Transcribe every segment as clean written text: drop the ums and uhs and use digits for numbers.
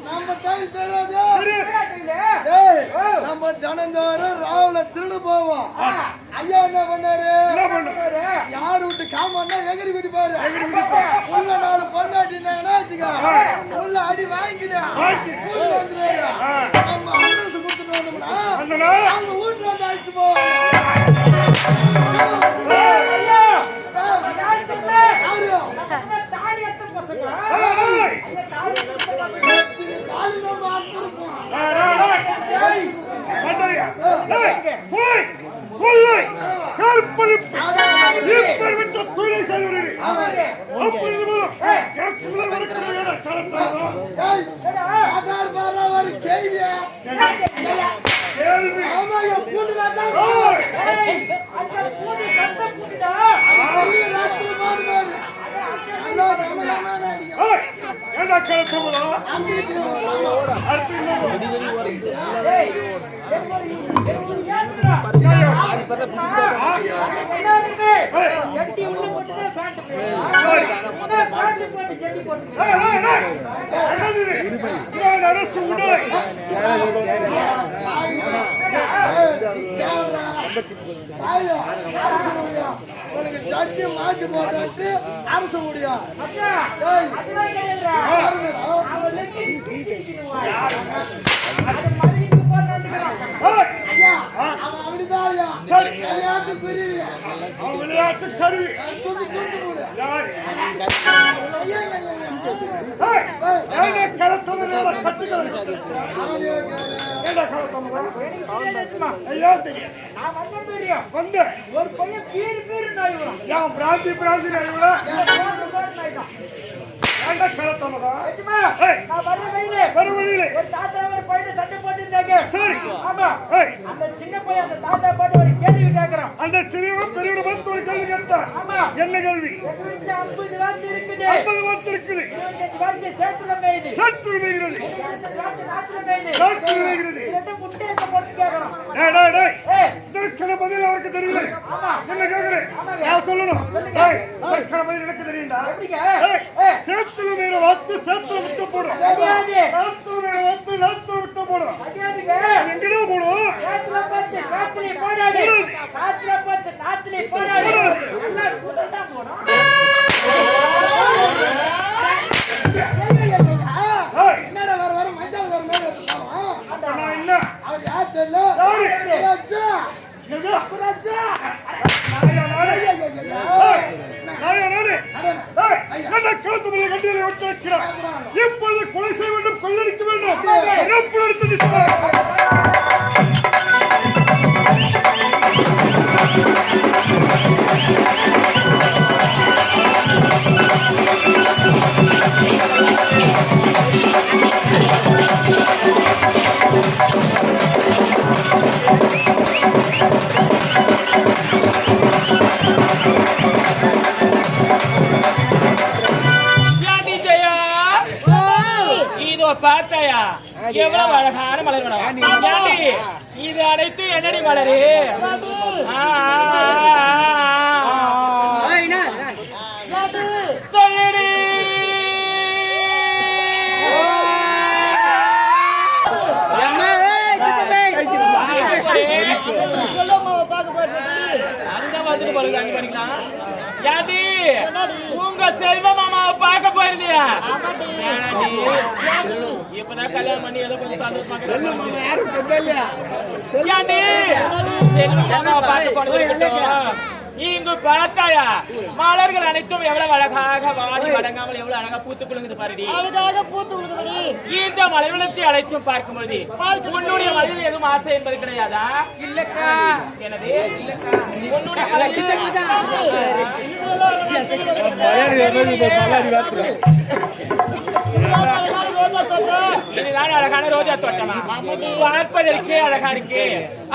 நம்ம டைல் தெரியாது. நம்ம தினந்தோறும் ராவுல திருடு போவோம். ஐயா என்ன பண்ணாரு? யாரு விட்டு காமன்னா எகிரி குதிப்பாரு. உள்ள 4 பொண்டாட்டினாங்கன்னா உள்ள அடி வாங்கிக்கிட்டா வந்துருவாரு. நம்ம அட்ரஸ் கொடுத்துட்டு வந்தோம்னா அவங்க வீட்டுல வந்து அழைச்சு போவோம். சட்டி மாற்றி போட்டு அரசு முடியும். விளையாட்டு பிரிவு விளையாட்டு கருவி ஒரு பையன் பீர் பீர் பிராந்தி பிராந்தி சின்ன பையன் அந்த தாத்தா பாட்டு ஒரு கேள்வி கேட்கிறான். அந்த சிறியவன் பெரியவனை பார்த்து ஒரு கேள்வி கேட்டான். என்ன கேள்வி? 50 வாத்து இருக்குது. 50 வாத்து இருக்குது. 25 வாத்து சேத்துல மேயுது. சேத்துல மேயுது. 20 நாட்டுல மேயுது. நாட்டுல மேயுது. ரெண்டு முட்டையை போட்டு கேக்குறான். டேய் டேய் டேய் இதற்கான பதில் அவருக்கு தெரியல. ஆமா என்ன கேக்குறேன்? நான் சொல்லணும். டேய் இதற்கான பதில் எனக்கு தெரியும்டா. எப்படிங்க? சேத்துல மேயுற வாத்து சேத்துல விட்டு போடு. தெரியாது. சேத்துல மேயுற வாத்து சேத்துல விட்டு போடு. தெரியாதுங்க. எங்கடா போடு? சேத்துல போட்டு சேத்துல போடாதே. சேத்துல போட்டு சேத்துல போடாதே. எல்லாம் கூட்டா போறோம். என்னடா வர மஞ்சள் வர மேல வந்துட்டான். நான் என்ன? அவ யார் தெரியல. ராஜா. எங்க? ராஜா. என்ன கழுத்துமலை கண்டியை விட்டுக்கிறார். இப்பொழுது கொலை செய்ய வேண்டும், கொள்ளடிக்க வேண்டும். பார்த்தாயா எவ்வளவு அழகான மலர் மனம். இது அனைத்து என்னடி மலரு? சொல்லடி. அங்க வந்துட்டு போறது அங்க பண்ணிக்கலாம். யாதி உங்க செல்வ மாமாவை பார்க்க போயிருந்தியா? இப்பதான் கல்யாணம் பண்ணி ஏதோ கொஞ்சம் சந்தோஷமா இங்கு பார்த்தாயா மலர்கள் அனைத்தும் எவ்வளவு அழகாக வாடி வடங்காமல் எவ்வளவு அழகா பூத்து குலுங்குது பாருடி. இந்த மலைவளத்தை அழைத்தும் பார்க்கும் பொழுது உன்னுடைய மனதில் எதுவும் ஆசை என்பது கிடையாதா? இல்லக்கா. எனவே இல்லக்கா உன்னுடைய இதுதான் அழகான ரோஜா தோட்டமா? பார்ப்பதற்கே அழகா இருக்கு.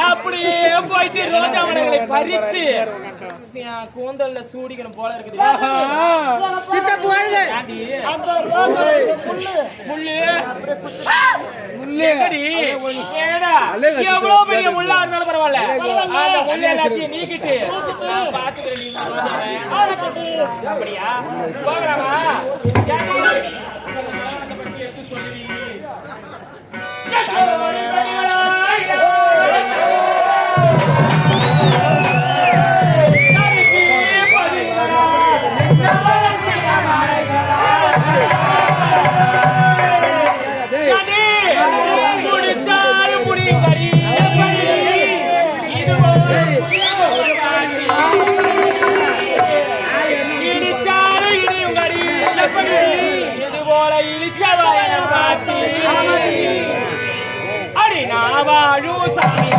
அப்படியே போயிட்டு ரோஜா மலர்களை பறித்து கூந்தல்ல சூடிக்கணும் போல இருக்குது. எவ்வளவு பெரிய முள்ளா இருந்தாலும் பரவாயில்ல, அந்த முள்ள எல்லாத்தையும் நீக்கிட்டு பாத்துக்கிறேன். அப்படியா போகலாமா? வாழு சாமி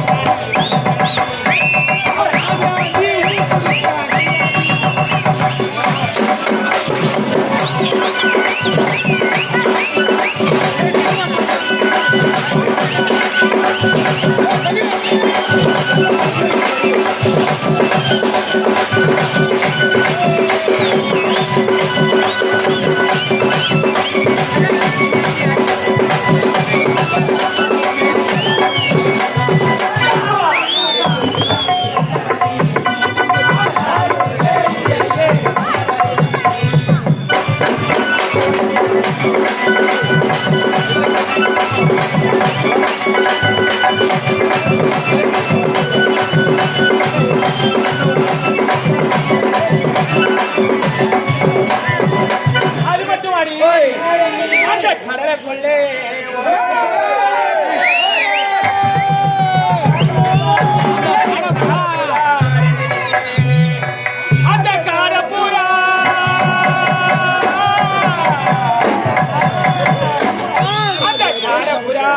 அது மட்டும் அடி அந்த கடலை கொள்ளே அந்த காரப்பூரா அந்த காரப்பூரா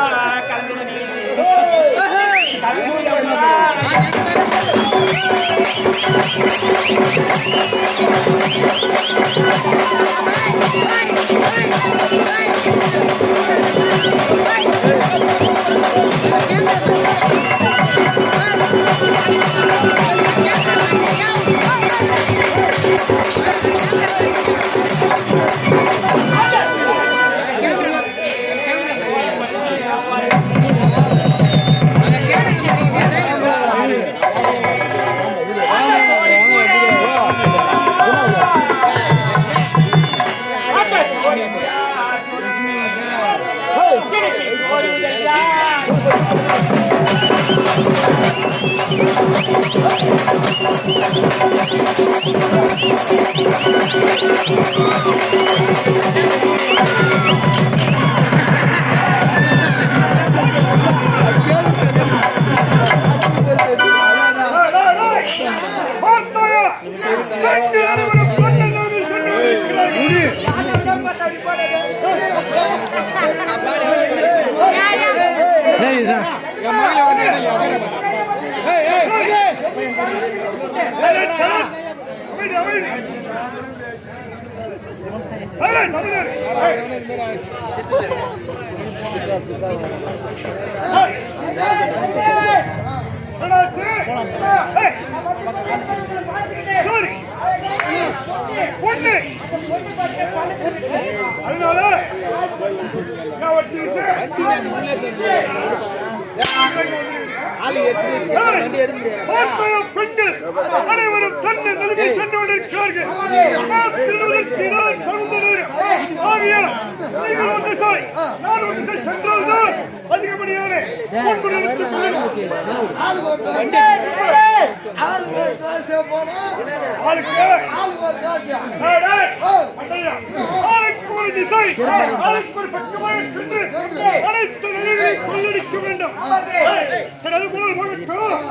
பெண்கள் அனைவரும் தன்னை நிலைமை சென்று கொண்டிருக்கிறார்கள். அதிகப்படியான கொள்ளடிக்க வேண்டும். அது போல கொள்ளடிக்க வேண்டும்.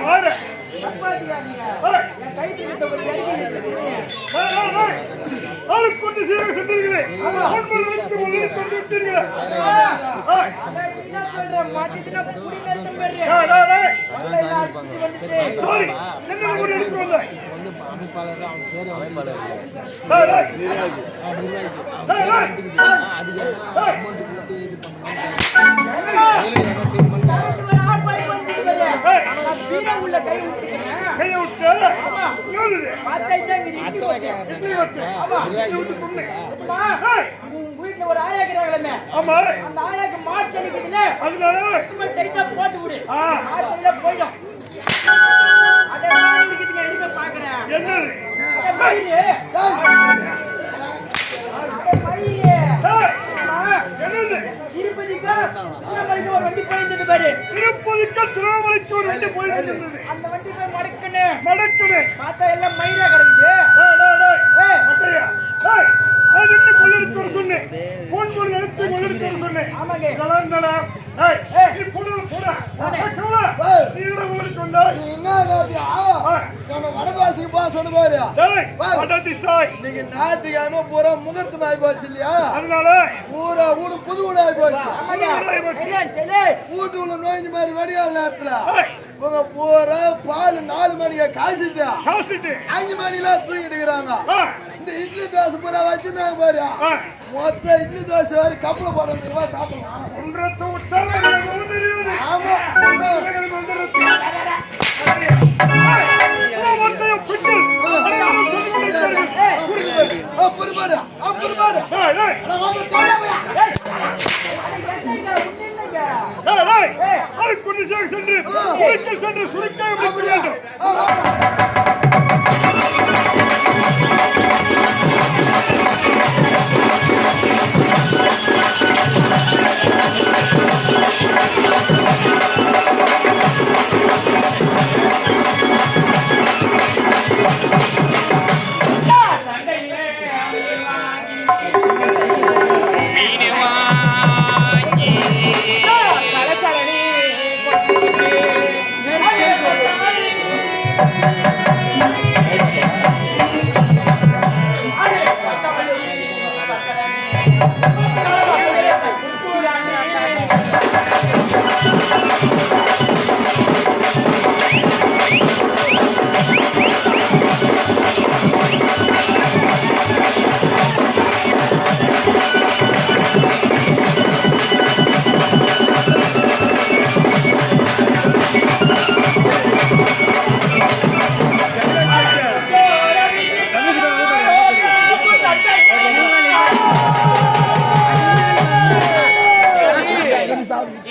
யாரு? தப்பாதியாதீங்க. ஏய், என் கை தூக்கிட்ட ஒரு எழுதி ஆளு கொண்டு சீர சென்றீர்களே. ஒன்பது வந்து உள்ளே கொண்டு விட்டீர்களே. ஏய், என்ன சொல்றேன் மாட்டினா குடி நேரம் பெரிய டேய், டேய், டேய். வந்துட்டு சாரி, என்ன முடி எடுத்து வந்தாய்? அமைப்பாளர் அவன் பேர் அமைப்பாளர் டேய், டேய். டேய், டேய். அதிகாரம் அமௌண்ட் கொடுத்து இது பண்ணுவாங்க ஆர்ப்பாட்டம் பண்ணிட்டு ஏய், வீர உள்ள கை விட்டுக்கிறேன் கையை விட்டு. என்னது இது? பார்த்தா இங்க இட்லி போட்டு இட்லி வச்சு. இட்லி விட்டு கொண்டு. ஏய், உங்க வீட்டுல ஒரு ஆயா இருக்கிறாங்களே ஆமா. அந்த ஆயாக்கு மாட்டு அடிக்குதுல அதனால சும்மா டைட்டா போட்டு விடு ஆ. மாட்டுல போயிடும் அத நான் இருக்குதுங்க எதுக்கு பாக்குறேன் என்னது? அட மயிலே அட மயிலே ஏய், ஆமா என்னது? திருப்பதிக்கா திருமலைக்கு ஒரு வண்டி போயிருந்தது பாரு திருப்பதிக்கு திருவண்ணாமலைக்கு ஒரு வண்டி போயிட்டு இருந்தது. அந்த வண்டி போய் மடக்குன்னு மடக்குது. பார்த்தா எல்லாம் மயிரா கிடக்குது டேய், டேய், டேய். ஏய் மட்டையா? டேய், நான் நின்னு கொள்ளெடுத்து வர சொன்னேன். போன் பண்ணி எடுத்து கொள்ளெடுத்து வர சொன்னேன். ஆமாங்க இதெல்லாம் என்னடா? ஏய், ஏய். நீ போடு, போடு. போடு. ஏய், கவலை. நீ என்னடா உங்களுக்கு சொன்னாய்? என்ன காப்பியா? நம்ம வடபாசிக்கு போக சொன்ன பாரு. டேய், வடதி சாய். இன்னைக்கு ஞாயிற்றுக்கிழமை பூரா முகூர்த்தம் ஆகி போச்சு இல்லையா? அதனால பூரா வீடு புது வீடு ஆகி போச்சு. ஆமாங்க செல்லே வீட்டு உள்ள நோய்ஞ்ச மாதிரி வெடியால் நேரத்துல ஏய், இவங்க பூரா பால் 4 மணிக்கு காய்ச்சிட்டு காசிட்டு. 5 மணிலாம் தூங்கிட்டு இருக்கிறாங்க. ஆ, இந்த இட்லி தோசை பூரா வச்சிருந்தாங்க பாரு. ஆ. மொத்த இட்லி தோசை வரை கப்பல போடுறது ரூபாய் சாப்பிடலாம். ஒன்றரை விட்டால் எனக்கு ஒண்ணு தெரியாது. ஆமா. எனக்கு ஒன்றரை. ஏய், உன் மொத்தையும் பிட்டு. அதை யாரும் சொல்லி கொண்டிருக்கிறார்கள். புரிமாடு புரிமாடு. டேய், டேய். டேய், டேய். அதை கொண்டு சென்று வீட்டில் சென்று சுருக்காக வைக்க வேண்டும்.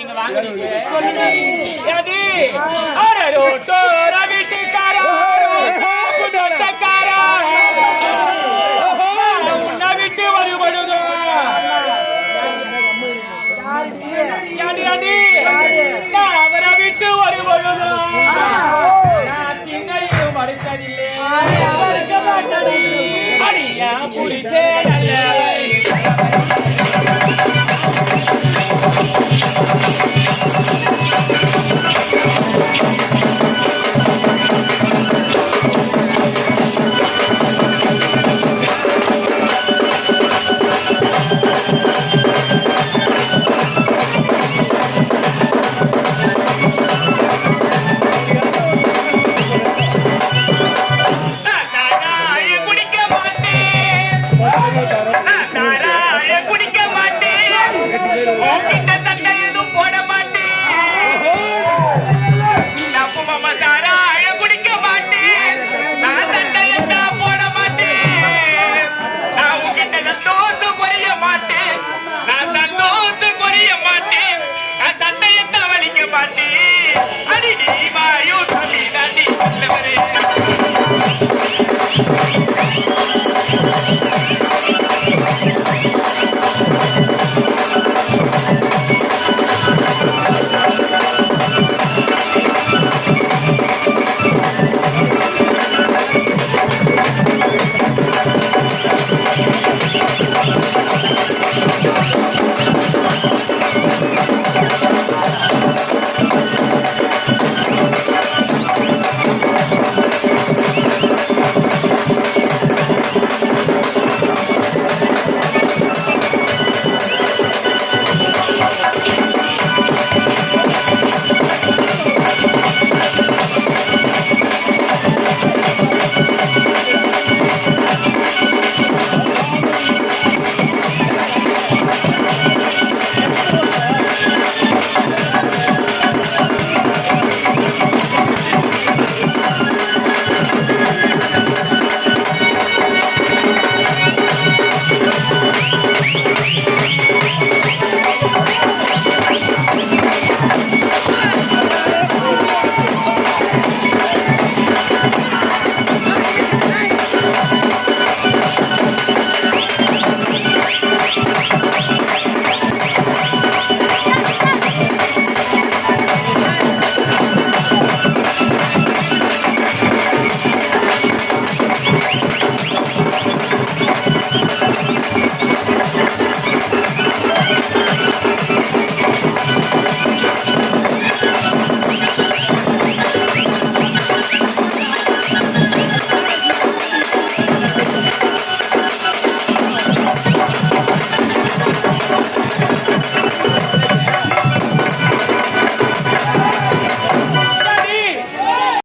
இங்க வாங்க நீங்க. ஏடி? அரடோ தோர வீட்டுக்காரா, புதத்தக்காரா. உன்னை விட்டு வருவதுதோ. ஏடி, ஏடி? நான் அவரை விட்டு வருவதுதோ. நான் திண்ணையும் மறுத்ததில்லை. அடியா புடிச்சே நல்ல